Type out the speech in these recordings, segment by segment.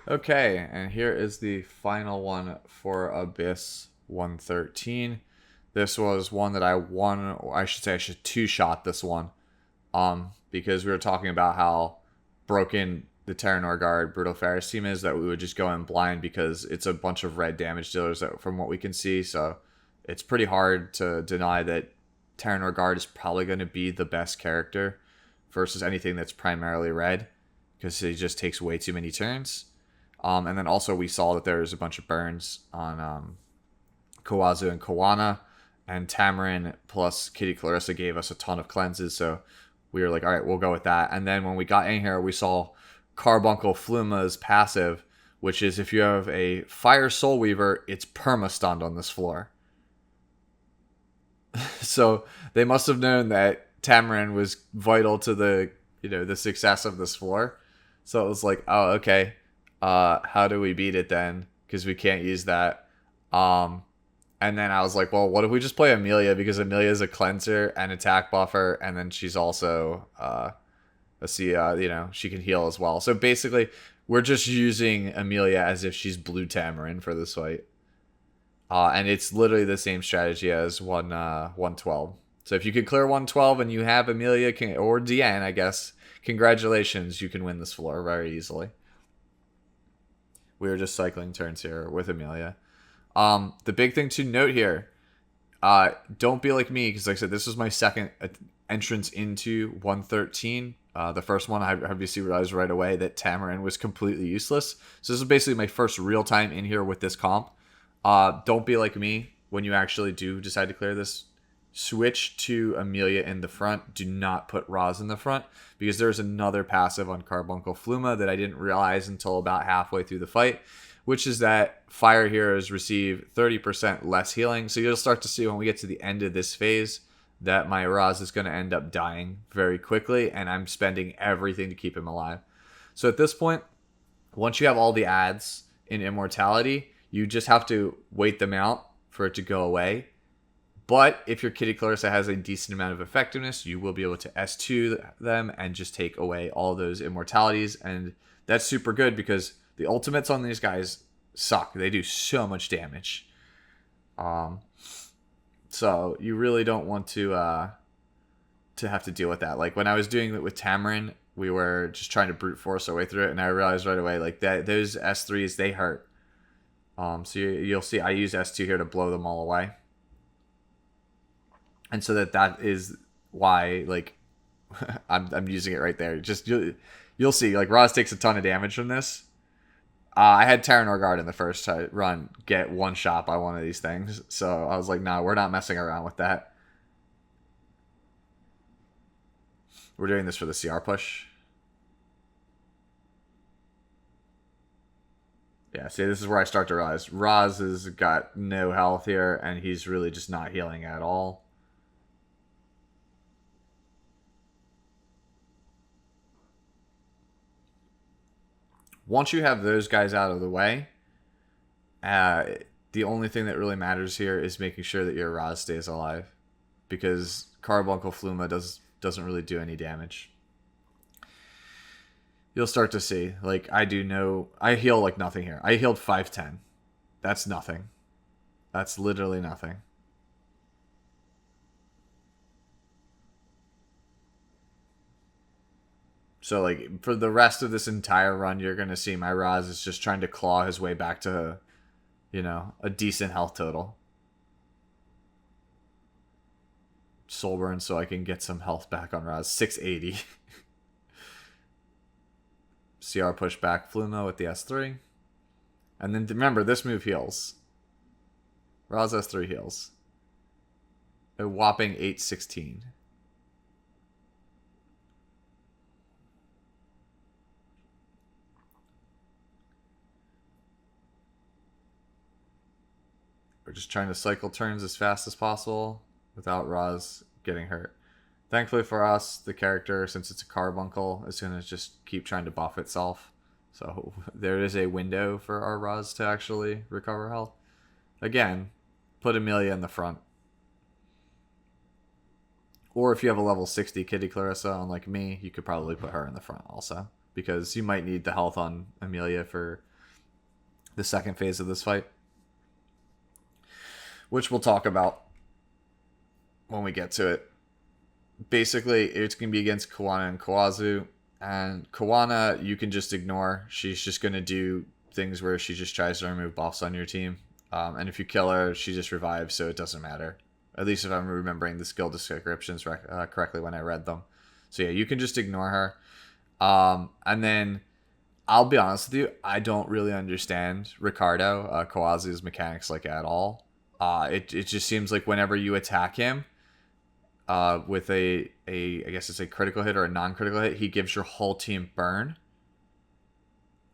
Okay, and here is the final one for Abyss 113. This was one that I won, or I should say I should two-shot this one. Because we were talking about how broken the Terran Guard Brutal Ferris team is, that we would just go in blind because it's a bunch of red damage dealers from what we can see. So it's pretty hard to deny that Terran Guard is probably going to be the best character versus anything that's primarily red because it just takes way too many turns. And then also we saw that there was a bunch of burns on Kawazu and Kawana, and Tamarin plus Kitty Clarissa gave us a ton of cleanses, so we were like, all right, we'll go with that. And then when we got in here, we saw Carbuncle Fluma's passive, which is if you have a Fire Soul Weaver, it's perma-stunned on this floor. So they must have known that Tamarin was vital to the success of this floor. So it was like, oh, okay. How do we beat it then? Because we can't use that. And then I was like, well, what if we just play Emilia? Because Emilia is a cleanser and attack buffer, and then she's also she can heal as well. So basically, we're just using Emilia as if she's blue Tamarin for this fight. And it's literally the same strategy as 112. So if you could clear 112 and you have Emilia or Deanne, I guess, congratulations, you can win this floor very easily. We were just cycling turns here with Emilia. The big thing to note here, don't be like me, because like I said, this was my second entrance into 113. The first one, I obviously realized right away that Tamarin was completely useless. So this is basically my first real time in here with this comp. Don't be like me when you actually do decide to clear this. Switch to Emilia in the front. Do not put Roz in the front, because there's another passive on Carbuncle Fluma that I didn't realize until about halfway through the fight, which is that fire heroes receive 30% less healing. So you'll start to see when we get to the end of this phase that my Roz is going to end up dying very quickly, and I'm spending everything to keep him alive. So at this point, once you have all the adds in Immortality, you just have to wait them out for it to go away. But if your Kitty Clarissa has a decent amount of effectiveness, you will be able to S2 them and just take away all those immortalities. And that's super good because the ultimates on these guys suck. They do so much damage. So you really don't want to have to deal with that. Like when I was doing it with Tamarin, we were just trying to brute force our way through it, and I realized right away, like that those S3s, they hurt. So you'll see I use S2 here to blow them all away. And so that is why, like, I'm using it right there. Just you'll see, like, Roz takes a ton of damage from this. I had Terran Guard in the first run get one shot by one of these things, so I was like, no, we're not messing around with that. We're doing this for the CR push. Yeah, see, this is where I start to realize Roz has got no health here, and he's really just not healing at all. Once you have those guys out of the way, the only thing that really matters here is making sure that your Roz stays alive, because Carbuncle Fluma doesn't really do any damage. You'll start to see, like, I heal like nothing here. I healed 510. That's nothing. That's literally nothing. So, like, for the rest of this entire run, you're going to see my Roz is just trying to claw his way back to, a decent health total. Soul burn so I can get some health back on Roz. 680. CR push back Flumo with the S3. And then remember, this move heals. Roz S3 heals. A whopping 816. We're just trying to cycle turns as fast as possible without Roz getting hurt. Thankfully for us, the character, since it's a carbuncle, is going to just keep trying to buff itself. So there is a window for our Roz to actually recover health. Again, put Emilia in the front. Or if you have a level 60 Kitty Clarissa, unlike me, you could probably put her in the front also. Because you might need the health on Emilia for the second phase of this fight, which we'll talk about when we get to it. Basically, it's going to be against Kawana and Kawazu. And Kawana, you can just ignore. She's just going to do things where she just tries to remove buffs on your team. And if you kill her, she just revives, so it doesn't matter. At least if I'm remembering the skill descriptions correctly when I read them. So yeah, you can just ignore her. And then, I'll be honest with you, I don't really understand Ricardo, Kawazu's mechanics like at all. It just seems like whenever you attack him, with a I guess it's a critical hit or a non-critical hit, he gives your whole team burn,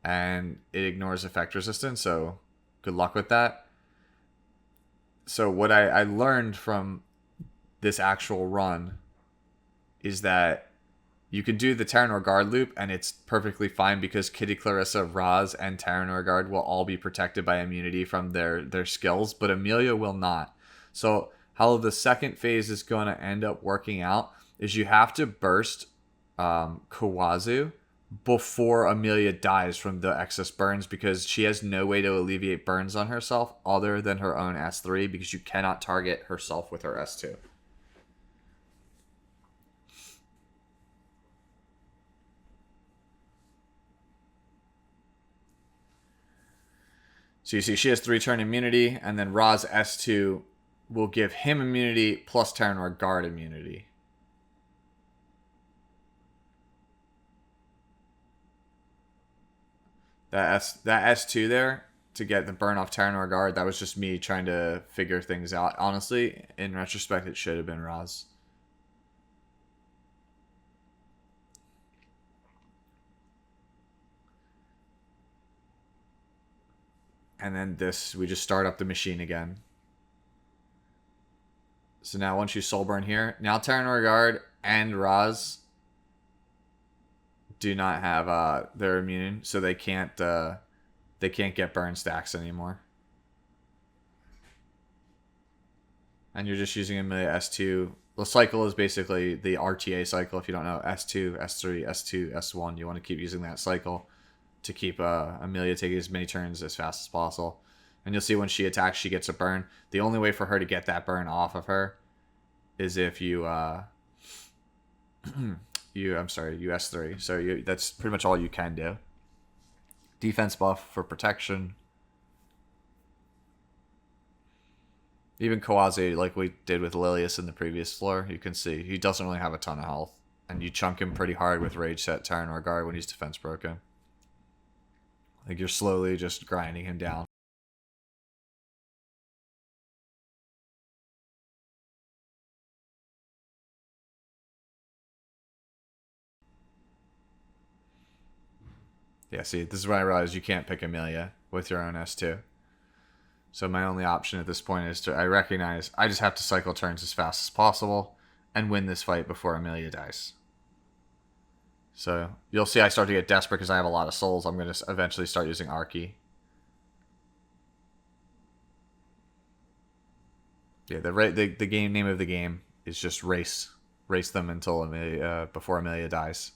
and it ignores effect resistance. So good luck with that. So what I learned from this actual run is that you can do the Terranor Guard loop, and it's perfectly fine because Kitty Clarissa, Raz, and Terranor Guard will all be protected by immunity from their skills, but Emilia will not. So how the second phase is going to end up working out is you have to burst Kawazu before Emilia dies from the excess burns, because she has no way to alleviate burns on herself other than her own S3, because you cannot target herself with her S2. So you see she has 3-turn immunity, and then Ra's S2 will give him immunity plus Terranor Guard immunity. That S2 there to get the burn off Terranor Guard, that was just me trying to figure things out. Honestly, in retrospect, it should have been Raz. And then this, we just start up the machine again. So now once you soul burn here, now Terranor Guard and Raz do not have they're immune, so they can't get burn stacks anymore. And you're just using Emilia S2. The cycle is basically the RTA cycle. If you don't know, S2, S3, S2, S1. You want to keep using that cycle to keep Emilia taking as many turns as fast as possible. And you'll see when she attacks, she gets a burn. The only way for her to get that burn off of her is if you you S3. So that's pretty much all you can do. Defense buff for protection. Even Kawazu, like we did with Lilius in the previous floor, you can see he doesn't really have a ton of health. And you chunk him pretty hard with Rage Set Terranor Guard when he's defense broken. Like you're slowly just grinding him down. Yeah, see, this is when I realized you can't pick Emilia with your own S2. So my only option at this point is I recognize I just have to cycle turns as fast as possible and win this fight before Emilia dies. So you'll see I start to get desperate because I have a lot of souls. I'm going to eventually start using Archie. Yeah, the game name of the game is just race them until before Emilia dies.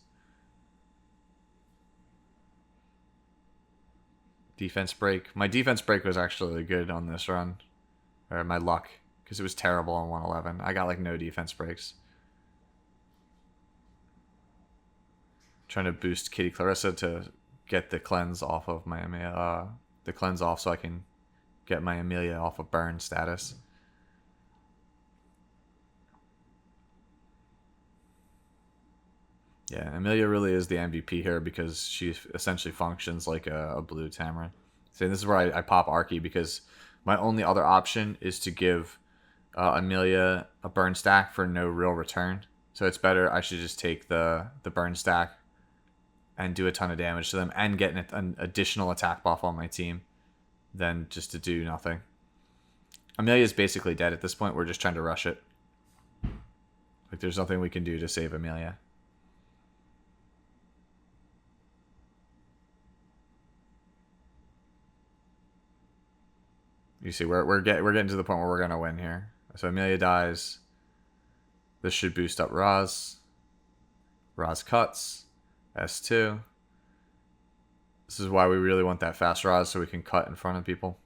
Defense break. My defense break was actually good on this run, or my luck, because it was terrible on 111. I got like no defense breaks. Trying to boost Kitty Clarissa to get the cleanse off of my the cleanse off so I can get my Emilia off of burn status. Yeah, Emilia really is the MVP here because she essentially functions like a blue Tamarin. So this is where I pop Archie, because my only other option is to give Emilia a burn stack for no real return. So it's better, I should just take the burn stack and do a ton of damage to them and get an additional attack buff on my team than just to do nothing. Emilia is basically dead at this point. We're just trying to rush it. Like there's nothing we can do to save Emilia. You see, we're getting to the point where we're gonna win here. So Emilia dies. This should boost up Raz. Raz cuts. S2. This is why we really want that fast Roz so we can cut in front of people.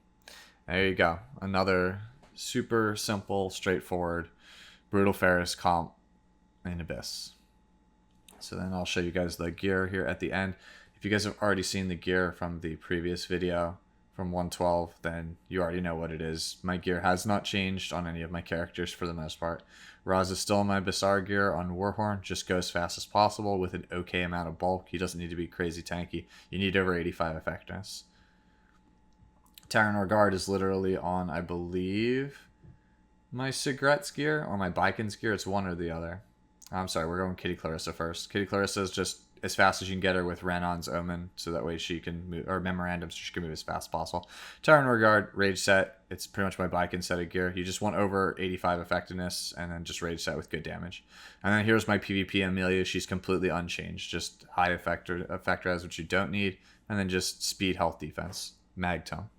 There you go. Another super simple, straightforward, Brutal Ferris comp in Abyss. So then I'll show you guys the gear here at the end. If you guys have already seen the gear from the previous video from 112, then you already know what it is. My gear has not changed on any of my characters for the most part. Roz is still in my Bassar gear on Warhorn, just go as fast as possible with an okay amount of bulk. He doesn't need to be crazy tanky. You need over 85 effectiveness. Terranor Guard is literally on, I believe, my Sigret's gear or my Biken's gear. It's one or the other. I'm sorry, we're going Kitty Clarissa first. Kitty Clarissa is just as fast as you can get her with Renon's Omen, so that way she can move, or Memorandum, so she can move as fast as possible. Terranor Guard, Rage Set. It's pretty much my Biken set of gear. You just want over 85 effectiveness, and then just Rage Set with good damage. And then here's my PvP Emilia. She's completely unchanged. Just high effector as what you don't need, and then just speed, health, defense. Mag Tome.